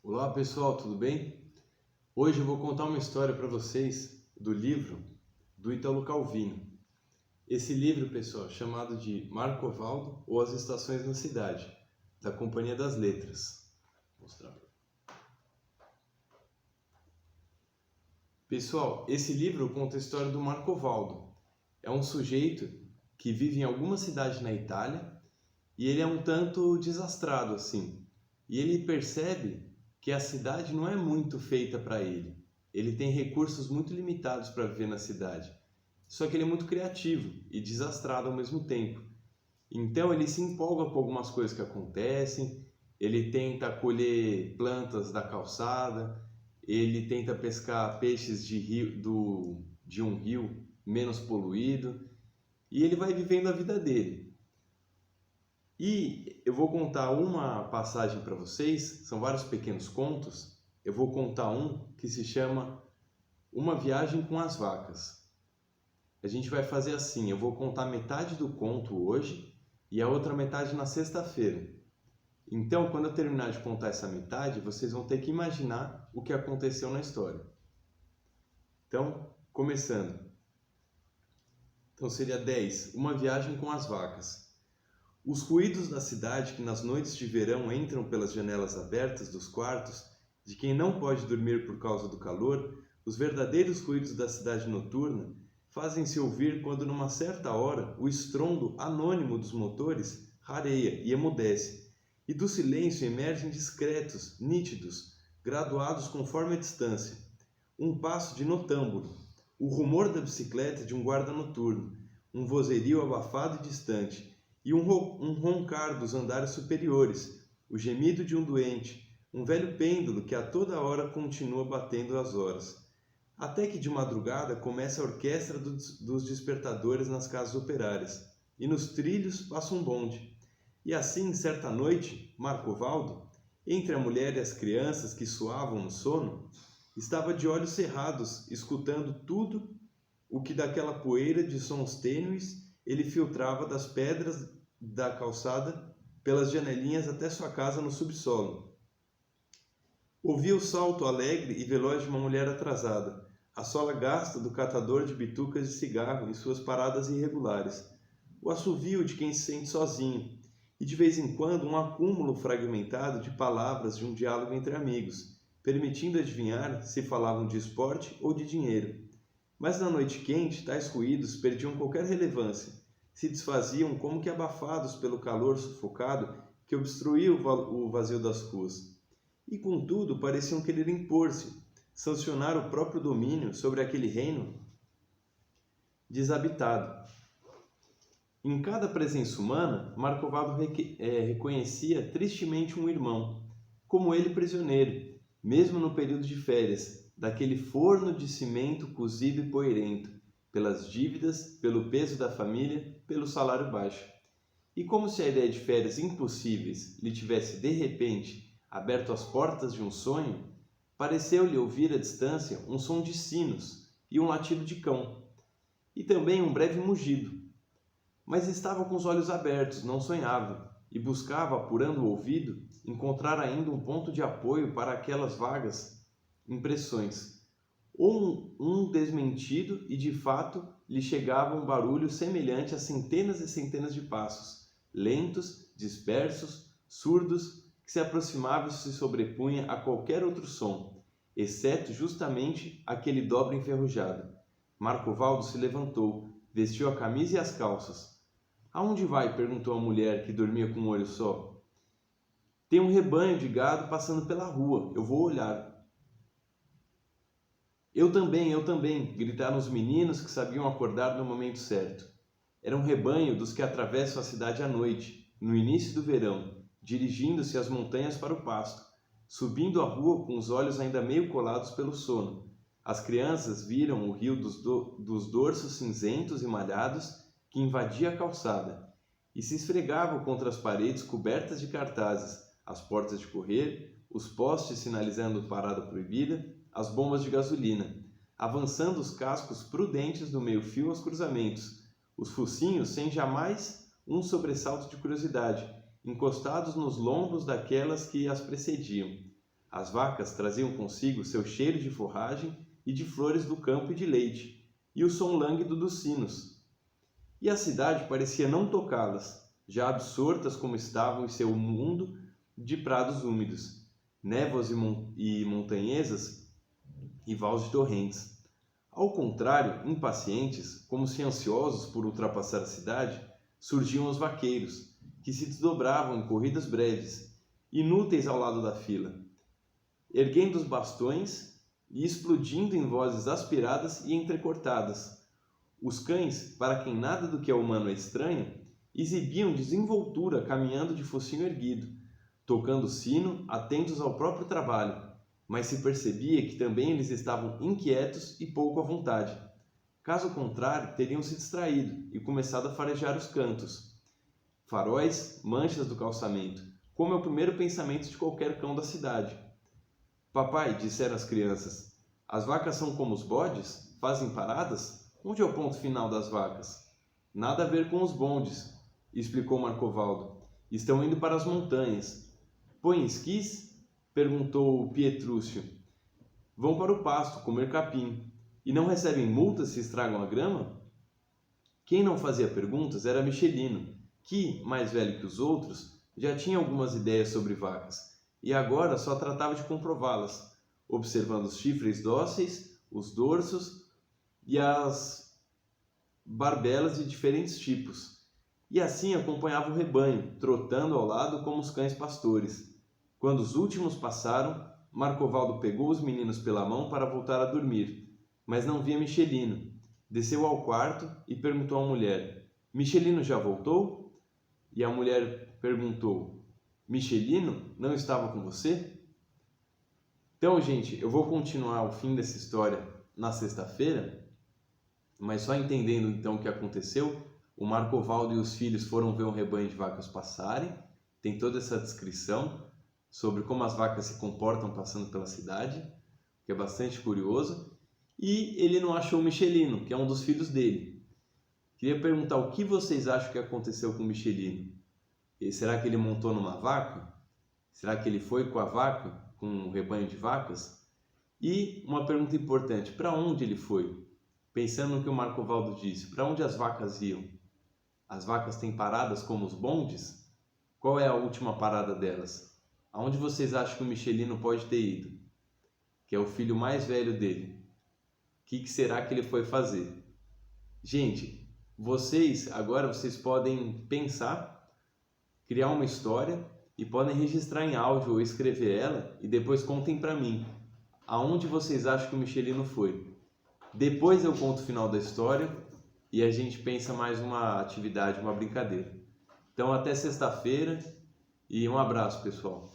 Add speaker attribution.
Speaker 1: Olá pessoal, tudo bem? Hoje eu vou contar uma história para vocês do livro do Ítalo Calvino. Esse livro, pessoal, é chamado de Marcovaldo ou As Estações na Cidade, da Companhia das Letras. Vou mostrar. Pessoal, esse livro conta a história do Marcovaldo. É um sujeito que vive em alguma cidade na Itália e ele é um tanto desastrado assim. E ele percebe que a cidade não é muito feita para ele. Ele tem recursos muito limitados para viver na cidade. Só que ele é muito criativo e desastrado ao mesmo tempo. Então ele se empolga com algumas coisas que acontecem, ele tenta colher plantas da calçada, ele tenta pescar peixes de um rio menos poluído e ele vai vivendo a vida dele. E eu vou contar uma passagem para vocês, são vários pequenos contos. Eu vou contar um que se chama Uma Viagem com as Vacas. A gente vai fazer assim, eu vou contar metade do conto hoje e a outra metade na sexta-feira. Então, quando eu terminar de contar essa metade, vocês vão ter que imaginar o que aconteceu na história. Então, começando. Então seria 10, Uma Viagem com as Vacas. Os ruídos da cidade que nas noites de verão entram pelas janelas abertas dos quartos, de quem não pode dormir por causa do calor, os verdadeiros ruídos da cidade noturna, fazem-se ouvir quando numa certa hora o estrondo anônimo dos motores rareia e emudece, e do silêncio emergem discretos, nítidos, graduados conforme a distância. Um passo de notâmbulo, o rumor da bicicleta de um guarda noturno, um vozerio abafado e distante, e um roncar dos andares superiores, o gemido de um doente, um velho pêndulo que a toda hora continua batendo as horas. Até que de madrugada começa a orquestra dos despertadores nas casas operárias, e nos trilhos passa um bonde. E assim, certa noite, Marcovaldo, entre a mulher e as crianças que suavam no sono, estava de olhos cerrados, escutando tudo o que daquela poeira de sons tênues ele filtrava das pedras da calçada pelas janelinhas até sua casa no subsolo. Ouvia o salto alegre e veloz de uma mulher atrasada, a sola gasta do catador de bitucas de cigarro em suas paradas irregulares, o assovio de quem se sente sozinho, e de vez em quando um acúmulo fragmentado de palavras de um diálogo entre amigos, permitindo adivinhar se falavam de esporte ou de dinheiro. Mas na noite quente, tais ruídos perdiam qualquer relevância, se desfaziam como que abafados pelo calor sufocado que obstruía o vazio das ruas. E contudo pareciam querer impor-se, sancionar o próprio domínio sobre aquele reino desabitado. Em cada presença humana, Marcovaldo reconhecia tristemente um irmão, como ele prisioneiro, mesmo no período de férias, daquele forno de cimento cozido e poeirento, pelas dívidas, pelo peso da família, pelo salário baixo. E como se a ideia de férias impossíveis lhe tivesse de repente aberto as portas de um sonho, pareceu-lhe ouvir à distância um som de sinos e um latido de cão, e também um breve mugido. Mas estava com os olhos abertos, não sonhava, e buscava, apurando o ouvido, encontrar ainda um ponto de apoio para aquelas vagas impressões. Ou um desmentido, e de fato lhe chegava um barulho semelhante a centenas e centenas de passos, lentos, dispersos, surdos, que se aproximavam e se sobrepunha a qualquer outro som, exceto justamente aquele dobre enferrujado. Marcovaldo se levantou, vestiu a camisa e as calças. Aonde vai? Perguntou a mulher, que dormia com um olho só. Tem um rebanho de gado passando pela rua, eu vou olhar. Eu também, gritaram os meninos que sabiam acordar no momento certo. Era um rebanho dos que atravessam a cidade à noite, no início do verão, dirigindo-se às montanhas para o pasto, subindo a rua com os olhos ainda meio colados pelo sono. As crianças viram o rio dos dorsos cinzentos e malhados que invadia a calçada, e se esfregavam contra as paredes cobertas de cartazes, as portas de correr, os postes sinalizando parada proibida, as bombas de gasolina, avançando os cascos prudentes do meio-fio aos cruzamentos, os focinhos sem jamais um sobressalto de curiosidade, encostados nos lombos daquelas que as precediam. As vacas traziam consigo seu cheiro de forragem e de flores do campo e de leite, e o som lânguido dos sinos. E a cidade parecia não tocá-las, já absortas como estavam em seu mundo de prados úmidos, névoas e montanhesas e vales de torrentes. Ao contrário, impacientes, como se ansiosos por ultrapassar a cidade, surgiam os vaqueiros, que se desdobravam em corridas breves, inúteis ao lado da fila, erguendo os bastões e explodindo em vozes aspiradas e entrecortadas. Os cães, para quem nada do que é humano é estranho, exibiam desenvoltura caminhando de focinho erguido, tocando o sino, atentos ao próprio trabalho, mas se percebia que também eles estavam inquietos e pouco à vontade. Caso contrário, teriam se distraído e começado a farejar os cantos. Faróis, manchas do calçamento, como é o primeiro pensamento de qualquer cão da cidade. Papai, disseram as crianças, as vacas são como os bodes? Fazem paradas? Onde é o ponto final das vacas? Nada a ver com os bondes, explicou Marcovaldo. Estão indo para as montanhas. Põem esquis? Perguntou Pietrúcio. Vão para o pasto comer capim. E não recebem multas se estragam a grama? Quem não fazia perguntas era Michelino, que, mais velho que os outros, já tinha algumas ideias sobre vacas, e agora só tratava de comprová-las, observando os chifres dóceis, os dorsos e as barbelas de diferentes tipos. E assim acompanhava o rebanho, trotando ao lado como os cães pastores. Quando os últimos passaram, Marcovaldo pegou os meninos pela mão para voltar a dormir, mas não via Michelino. Desceu ao quarto e perguntou à mulher: Michelino já voltou? E a mulher perguntou: Michelino não estava com você? Então, gente, eu vou continuar o fim dessa história na sexta-feira, mas só entendendo então o que aconteceu. O Marcovaldo e os filhos foram ver um rebanho de vacas passarem, tem toda essa descrição sobre como as vacas se comportam passando pela cidade, que é bastante curioso, e ele não achou o Michelino, que é um dos filhos dele. Queria perguntar o que vocês acham que aconteceu com o Michelino. E será que ele montou numa vaca? Será que ele foi com a vaca, com um rebanho de vacas? E uma pergunta importante, para onde ele foi? Pensando no que o Marcovaldo disse, para onde as vacas iam? As vacas têm paradas como os bondes? Qual é a última parada delas? Aonde vocês acham que o Michelino pode ter ido? Que é o filho mais velho dele. O que será que ele foi fazer? Gente, agora vocês podem pensar, criar uma história e podem registrar em áudio ou escrever ela e depois contem para mim. Aonde vocês acham que o Michelino foi? Depois eu conto o final da história e a gente pensa mais uma atividade, uma brincadeira. Então até sexta-feira e um abraço, pessoal.